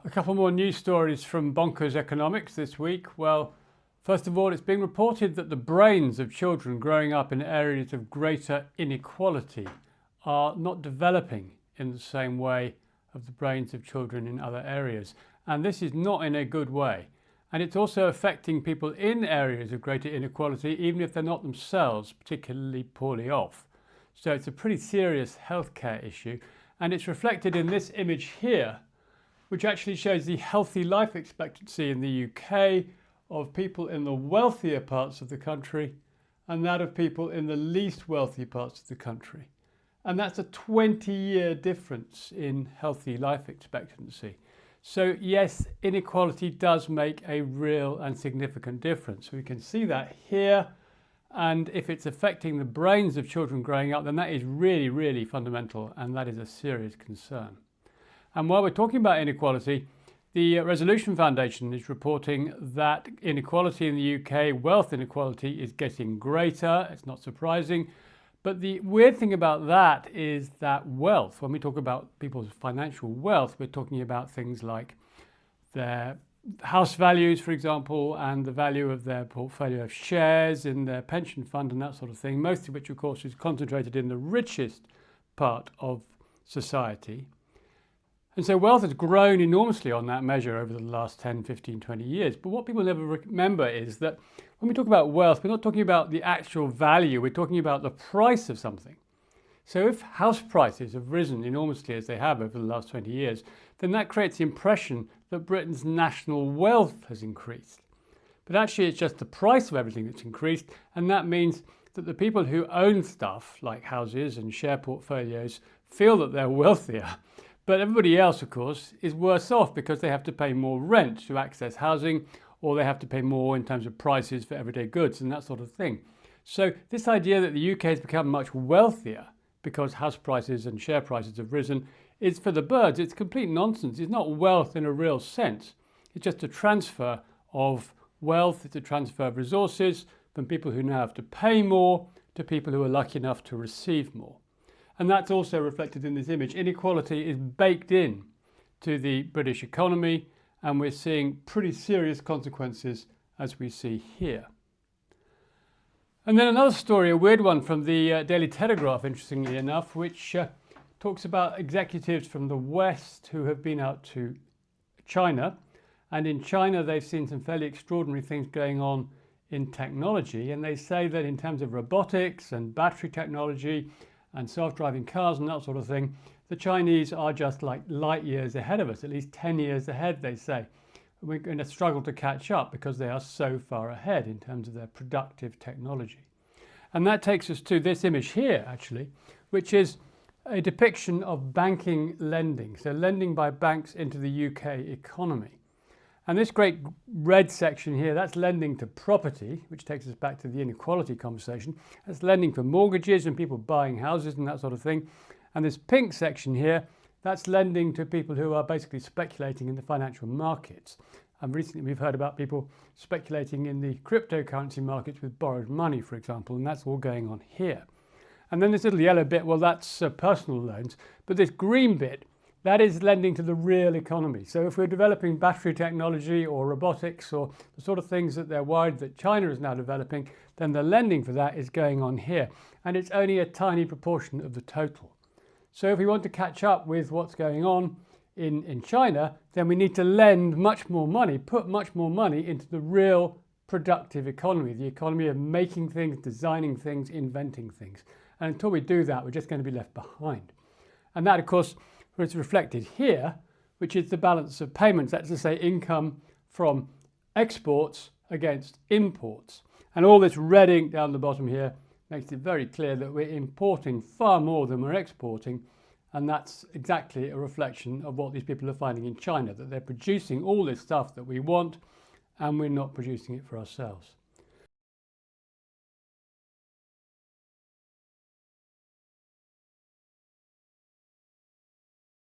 A couple more news stories from Bonkers Economics this week. Well, first of all, it's being reported that the brains of children growing up in areas of greater inequality are not developing in the same way of the brains of children in other areas. And this is not in a good way. And it's also affecting people in areas of greater inequality, even if they're not themselves particularly poorly off. So it's a pretty serious healthcare issue. And it's reflected in this image here, which actually shows the healthy life expectancy in the UK of people in the wealthier parts of the country and that of people in the least wealthy parts of the country. And that's a 20-year difference in healthy life expectancy. So yes, inequality does make a real and significant difference. We can see that here. And if it's affecting the brains of children growing up, then that is really, really fundamental. And that is a serious concern. And while we're talking about inequality, the Resolution Foundation is reporting that inequality in the UK, wealth inequality, is getting greater. It's not surprising. But the weird thing about that is that wealth, when we talk about people's financial wealth, we're talking about things like their house values, for example, and the value of their portfolio of shares in their pension fund and that sort of thing, most of which, of course, is concentrated in the richest part of society. And so wealth has grown enormously on that measure over the last 10, 15, 20 years. But what people never remember is that when we talk about wealth, we're not talking about the actual value, we're talking about the price of something. So if house prices have risen enormously as they have over the last 20 years, then that creates the impression that Britain's national wealth has increased. But actually it's just the price of everything that's increased, and that means that the people who own stuff like houses and share portfolios feel that they're wealthier. But everybody else, of course, is worse off because they have to pay more rent to access housing, or they have to pay more in terms of prices for everyday goods and that sort of thing. So this idea that the UK has become much wealthier because house prices and share prices have risen is for the birds. It's complete nonsense. It's not wealth in a real sense. It's just a transfer of wealth. It's a transfer of resources from people who now have to pay more to people who are lucky enough to receive more. And that's also reflected in this image. Inequality is baked in to the British economy, and we're seeing pretty serious consequences as we see here. And then another story, a weird one from the Daily Telegraph, interestingly enough, which talks about executives from the West who have been out to China. And in China, they've seen some fairly extraordinary things going on in technology. And they say that in terms of robotics and battery technology and self-driving cars and that sort of thing, the Chinese are just like light years ahead of us, at least 10 years ahead, they say. We're going to struggle to catch up because they are so far ahead in terms of their productive technology. And that takes us to this image here, actually, which is a depiction of banking lending, so lending by banks into the UK economy. And this great red section here, that's lending to property, which takes us back to the inequality conversation. That's lending for mortgages and people buying houses and that sort of thing. And this pink section here, that's lending to people who are basically speculating in the financial markets. And recently we've heard about people speculating in the cryptocurrency markets with borrowed money, for example, and that's all going on here. And then this little yellow bit, well, that's personal loans. But this green bit, that is lending to the real economy. So if we're developing battery technology or robotics or the sort of things that they're worried that China is now developing, then the lending for that is going on here. And it's only a tiny proportion of the total. So if we want to catch up with what's going on in China, then we need to lend much more money, put much more money into the real productive economy, the economy of making things, designing things, inventing things. And until we do that, we're just going to be left behind. And that, of course, is reflected here, which is the balance of payments, that's to say income from exports against imports. And all this red ink down the bottom here makes it very clear that we're importing far more than we're exporting, and that's exactly a reflection of what these people are finding in China, that they're producing all this stuff that we want and we're not producing it for ourselves.